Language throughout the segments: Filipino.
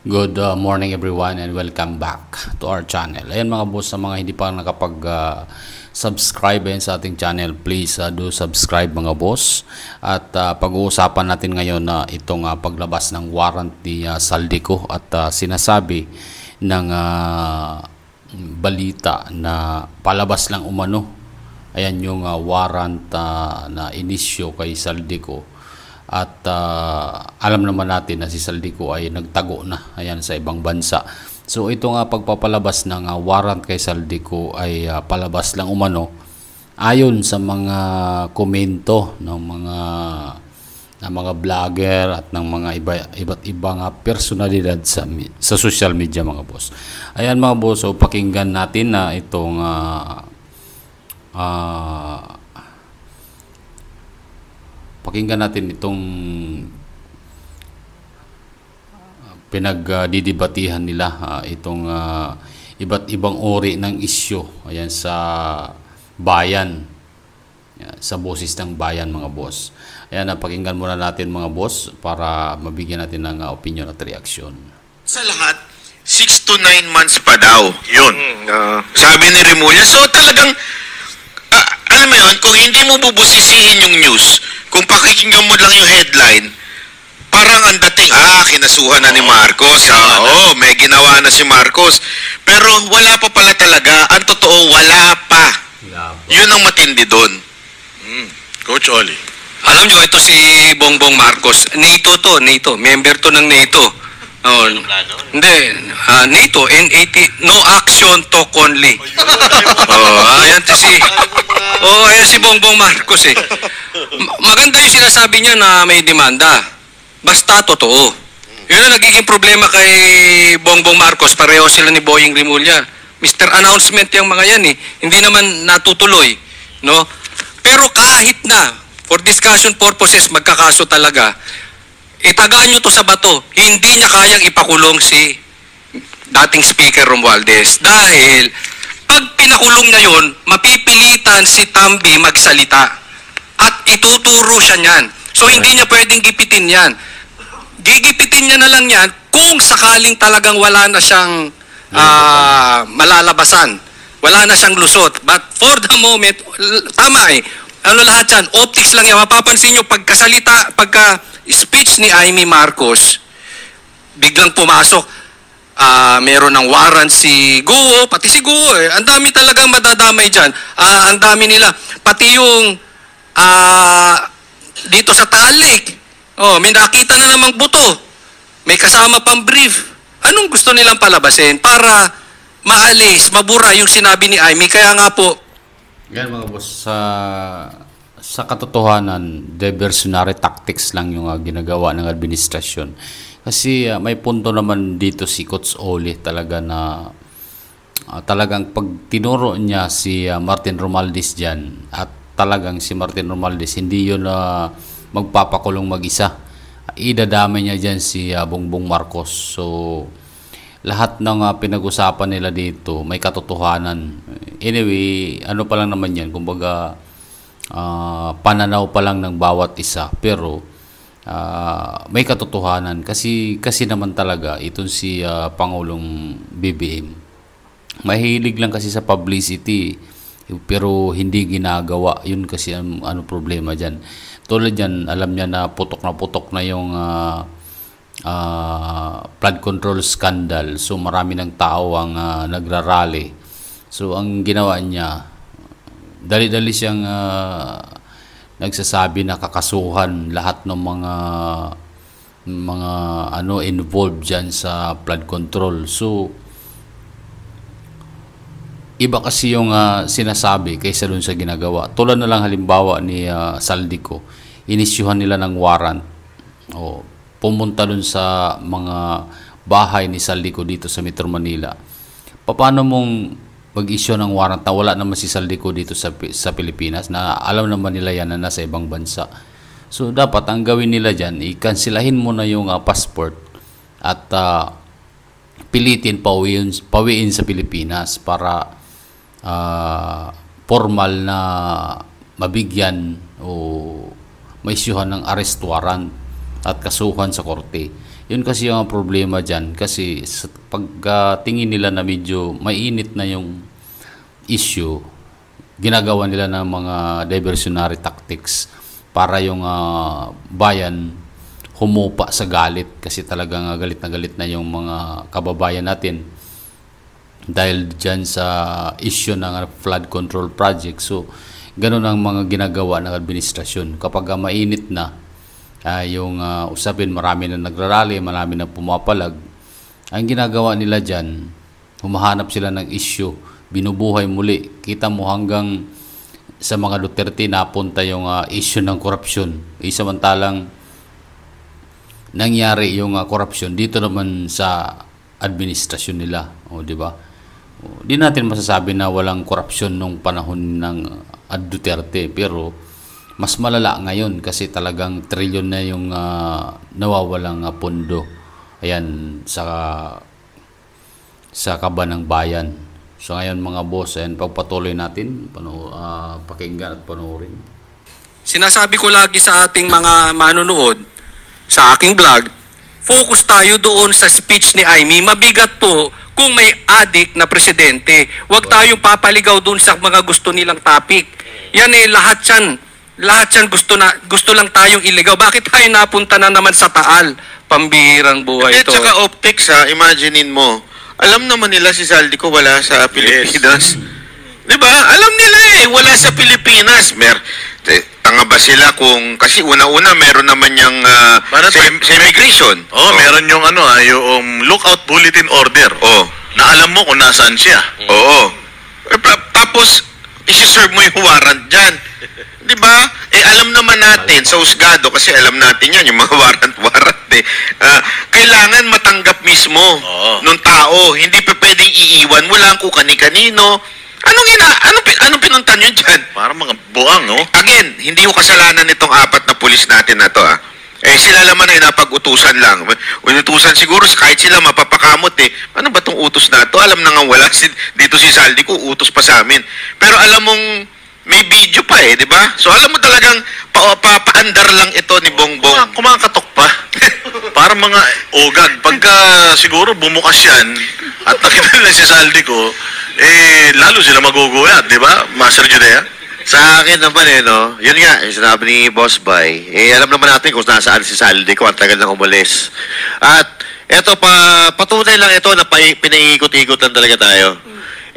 Good morning everyone and welcome back to our channel. Ayan mga boss, sa mga hindi pa nakapag-subscribe sa ating channel, please do subscribe mga boss. At pag-uusapan natin ngayon na itong paglabas ng warrant ni Saldico at sinasabi ng balita na palabas lang umano. Ayan yung warrant na inisyo kay Saldico. At alam naman natin na si Saldico ay nagtago na ayan sa ibang bansa. So ito nga pagpapalabas ng warrant kay Saldico ay palabas lang umano ayon sa mga komento ng mga vlogger at ng mga iba't ibang personalidad sa social media mga boss. Ayan mga boss, so pakinggan natin na itong pakinggan natin itong pinagdidibatihan nila, itong iba't ibang uri ng isyu ayan sa bayan, sa boses ng bayan mga boss. Ayan, pakinggan muna natin mga boss para mabigyan natin ng opinion at reaksyon. Sa lahat, 6 to 9 months pa daw. Yun. Sabi ni Remulla. So talagang, alam mo yun, kung hindi mo bubusisihin yung news, kung pakikinggan mo lang yung headline, parang ang dating, kinasuhan na ni Marcos. May ginawa na si Marcos. Pero wala pa pala talaga. Ang totoo, wala pa. Yun ang matindi doon. Coach Oli. Alam nyo, ito si Bongbong Marcos. NATO to, NATO. Member to ng NATO. Hindi. NATO, N80. No action, talk only. Ayan si Bongbong Marcos eh. Maganda yung sinasabi niya na may demanda. Basta totoo. Yun ang nagiging problema kay Bongbong Marcos. Pareho sila ni Boying Rimulya. Mr. Announcement yung mga yan eh. Hindi naman natutuloy. No? Pero kahit na, for discussion purposes, magkakaso talaga, itagaan nyo to sa bato. Hindi niya kayang ipakulong si dating Speaker Romualdez. Dahil, pag pinakulong niya yun, mapipilitan si Tambi magsalita. At ituturo siya niyan. So, hindi niya pwedeng gipitin yan. Gigipitin niya na lang yan kung sakaling talagang wala na siyang malalabasan. Wala na siyang lusot. But for the moment, tama eh. Ano lahat yan? Optics lang yan. Mapapansin nyo, pagka-speech ni Amy Marcos, biglang pumasok, meron ng warrant si Guo, pati si Guo eh. Ang dami talagang madadamay dyan. Ang dami nila. Pati yung dito sa Taal Lake, may nakita na namang buto. May kasama pang brief. Anong gusto nilang palabasin para maalis, mabura yung sinabi ni Amy? Kaya nga po, yan mga boss, sa katotohanan, diversionary tactics lang yung ginagawa ng administrasyon. Kasi may punto naman dito si Coach Oli talaga na talagang pag tinuro niya si Martin Romualdez dyan at talagang si Martin Romualdez hindi yun magpapakulong mag-isa. Idadamay niya dyan si Bongbong Marcos. So lahat ng pinag-usapan nila dito may katotohanan. Anyway, ano pa lang naman yan, kumbaga pananaw pa lang ng bawat isa, pero may katotohanan kasi naman talaga itong si Pangulong BBM mahilig lang kasi sa publicity pero hindi ginagawa. Yun kasi ano problema dyan. Tulad dyan, alam niya na putok na yung flood control scandal. So marami ng tao ang nagrarally. So ang ginawa niya, dali-dali siyang nagsasabi na kakasuhan lahat ng mga involved diyan sa flood control. So iba kasi yung sinasabi kaysa dun sa ginagawa. Tulad na lang halimbawa ni Saldico, inisyuhan nila ng warrant. Pumunta dun sa mga bahay ni Saldico dito sa Metro Manila. Paano mong mag-issue ng warrant na wala naman si Saldico dito sa Pilipinas, na alam naman nila yan na nasa ibang bansa? So dapat ang gawin nila dyan, i-cancelahin mo na yung passport at pilitin pawiin sa Pilipinas para formal na mabigyan o maisyuhan ng arrest warrant at kasuhan sa korte. Yun kasi yung problema dyan. Kasi pag tingin nila na medyo mainit na yung issue, ginagawa nila ng mga diversionary tactics para yung bayan humupa sa galit. Kasi talagang galit na yung mga kababayan natin dahil dyan sa issue ng flood control project. So, ganun ang mga ginagawa ng administrasyon. Kapag mainit na yung usapin, marami na nagrarally, marami na pumapalag, ang ginagawa nila dyan, humahanap sila ng issue, binubuhay muli. Kita mo hanggang sa mga Duterte napunta yung issue ng korupsyon. Samantalang nangyari yung korupsyon dito naman sa administrasyon nila. Di ba? Di natin masasabi na walang korupsyon nung panahon ng Duterte, pero mas malala ngayon kasi talagang trilyon na yung nawawalang pondo. Ayan, sa kaba ng bayan. So ngayon mga boss, ayan, pagpatuloy natin, pakinggan at panoorin. Sinasabi ko lagi sa ating mga manonood, sa aking vlog, focus tayo doon sa speech ni Amy. Mabigat po kung may adik na presidente. Huwag tayong papaligaw doon sa mga gusto nilang topic. Yan lahat yan gusto lang tayong iligaw. Bakit tayo napunta na naman sa Taal? Pambihirang buhay ito. At saka optics imaginein mo, alam naman nila si Saldico wala sa Pilipinas. Di ba? Alam nila wala sa Pilipinas. Tanga ba sila kung, kasi una-una meron naman yung sa immigration. Meron yung yung lookout bulletin order. Na alam mo kung nasaan siya. Oo. Tapos, isi-serve mo yung warrant dyan. Di ba? Alam naman natin sa husgado, kasi alam natin yan, yung mga warrant kailangan matanggap mismo nung tao. Hindi pa pwedeng iiwan. Wala kung kani-kanino. Anong pinuntan nyo dyan? Parang mga buang, no? Again, hindi yung kasalanan nitong 4 na pulis natin na to, sila naman ay napag-utusan lang. Utusan siguro, kahit sila mapapakamot Ano ba tong utos na to? Alam na nga wala dito si Saldico, utos pa sa amin. Pero alam mong may video pa di ba? So alam mo talagang paandar lang ito ni Bongbong. Kumakatok pa. Parang mga ogag. Pagka siguro bumukas yan at nakita nila si Saldico, lalo sila maguguyat, di ba? Master Judea? Sa akin naman yun nga, sinabi ni Boss Bay, alam naman natin kung nasaan si Saldico, ang tagal nang umalis. At eto patunay lang ito na pinaiikot-ikot lang talaga tayo.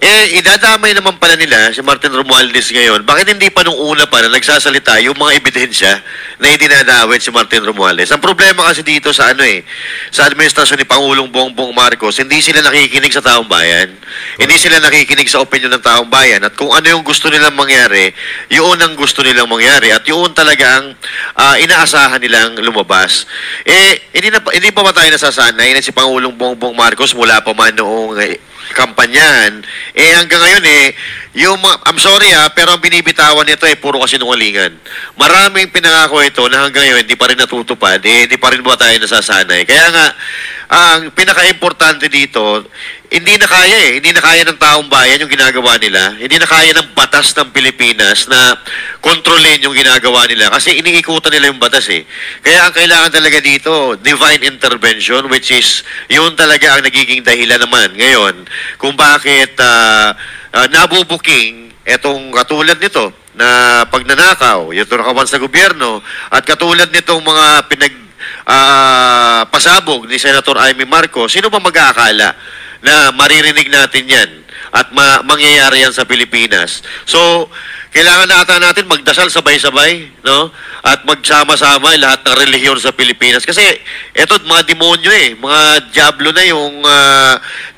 Idadamay naman pala nila si Martin Romualdez ngayon. Bakit hindi pa nung una pa na nagsasalita yung mga ebidensya na idinadawit si Martin Romualdez? Ang problema kasi dito sa sa administrasyon ni Pangulong Bongbong Marcos, hindi sila nakikinig sa taong bayan. Hindi sila nakikinig sa opinion ng taong bayan. At kung ano yung gusto nilang mangyari, yun ang gusto nilang mangyari. At yun talagang inaasahan nilang lumabas. Hindi pa ba tayo nasasanay na si Pangulong Bongbong Marcos mula pa man noong kampanyan, hanggang ngayon I'm sorry pero ang binibitawan nito puro kasinungalingan. Maraming pinangako ito na hanggang ngayon hindi pa rin natutupad, hindi pa rin ba tayo nasasanay. Kaya nga, ang pinaka-importante dito, hindi na kaya ng taong bayan yung ginagawa nila, hindi na kaya ng batas ng Pilipinas na kontrolin yung ginagawa nila kasi iniikutan nila yung batas Kaya ang kailangan talaga dito, divine intervention, which is yun talaga ang nagiging dahilan naman ngayon kung bakit nabubuking etong katulad nito na pagnanakaw, yung tunakawan sa gobyerno, at katulad nitong mga pasabog ni Senator Amy Marcos. Sino ba mag-aakala na maririnig natin yan at mangyayari yan sa Pilipinas? So, kailangan na ata natin magdasal sabay-sabay, no? At magsama-sama lahat ng relihiyon sa Pilipinas. Kasi eto, mga demonyo mga diablo na yung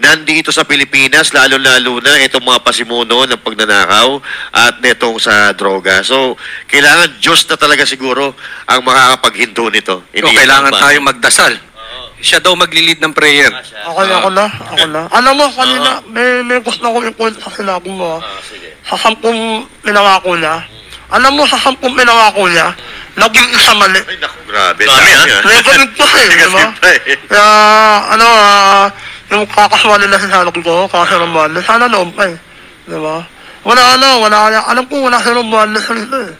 nandito sa Pilipinas, lalo-lalo na itong mga pasimuno ng pagnanakaw at netong sa droga. So, kailangan Diyos na talaga siguro ang makakapaghinto nito. Kailangan tayong magdasal. Siya daw maglilid ng prayer. Ako na. Alam mo, kanina, may gusto ko yung kwento sa sinabi mo. Sa 10 pinangako niya. Alam mo, sa 10 pinangako niya, naging isa mali. Ay, naku, grabe. Dami, Negative pa diba? Kaya, yung kakaswali na sinasabi ko, kakasarambali, sana noon pa diba? Wala. Alam ko wala sarambali sa nito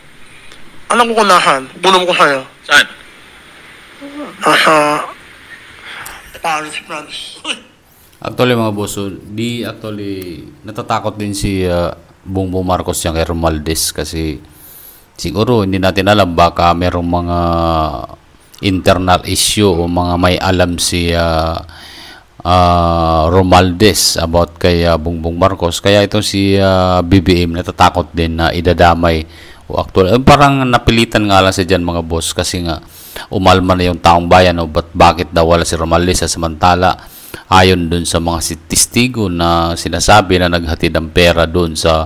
Alam ko kung nasan. Bulong ko sa'yo. Saan? Nasa Promise. Actually mga boss, so, natatakot din si Bongbong Marcos yan kay Romualdez kasi siguro hindi natin alam, baka merong mga internal issue o mga may alam si Romualdez about kay Bongbong Marcos, kaya itong si BBM natatakot din na idadamay o actually parang napilitan nga lang sa dyan mga boss kasi nga umalma na yung taong bayan o bakit daw wala si Romualdez samantala ayon dun sa mga testigo na sinasabi na naghatid ng pera dun sa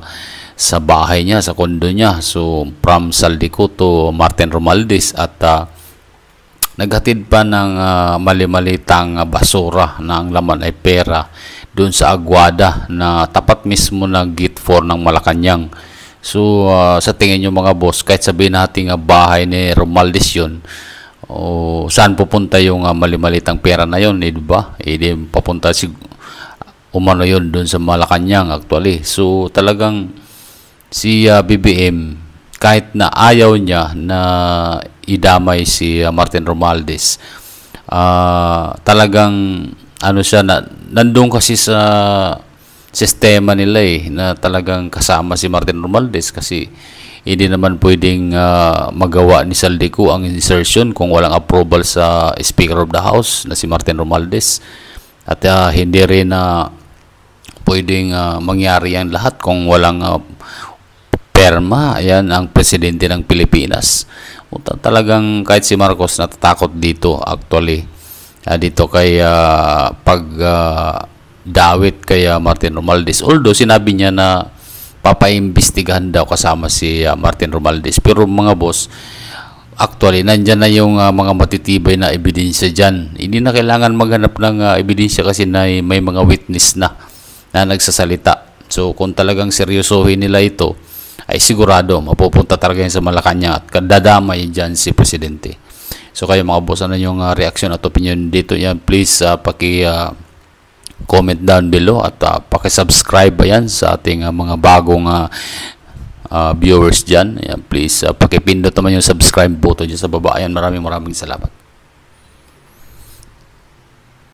bahay niya, sa kondo niya. So, from Saldico to Martin Romualdez at naghatid pa ng mali-malitang basura na ang laman ay pera dun sa Aguada na tapat mismo ng Gate 4 ng Malacanang. So, sa tingin nyo mga boss, kahit sabihin natin bahay ni Romualdez yun, o saan pupunta yung mali-malitang pera na yun, di ba? Di papunta umano yun dun sa Malacanang actually. So talagang si BBM kahit na ayaw niya na idamay si Martin Romualdez, talagang ano siya na nandun kasi sa sistema nila na talagang kasama si Martin Romualdez kasi hindi naman pwedeng magawa ni Saldico ang insertion kung walang approval sa Speaker of the House na si Martin Romualdez. At hindi rin pwedeng mangyari ang lahat kung walang perma. Ayan ang presidente ng Pilipinas. Talagang kahit si Marcos natatakot dito actually. Dito kay dawit kay Martin Romualdez. Although sinabi niya na papaimbestigahan daw kasama si Martin Romualdez. Pero mga boss, actually, nandyan na yung mga matitibay na ebidensya dyan. Hindi na kailangan maghanap ng ebidensya kasi may mga witness na nagsasalita. So, kung talagang seryosohin nila ito, ay sigurado, mapupunta talaga yan sa Malacanang at kadadamay dyan si Presidente. So, kayo mga boss, ano yung reaction at opinion dito? Yan, please, comment down below at paki-subscribe yan sa ating mga bagong viewers dyan. Ayan, please pakipindot naman yung subscribe button dyan sa baba. Ayan, maraming salamat.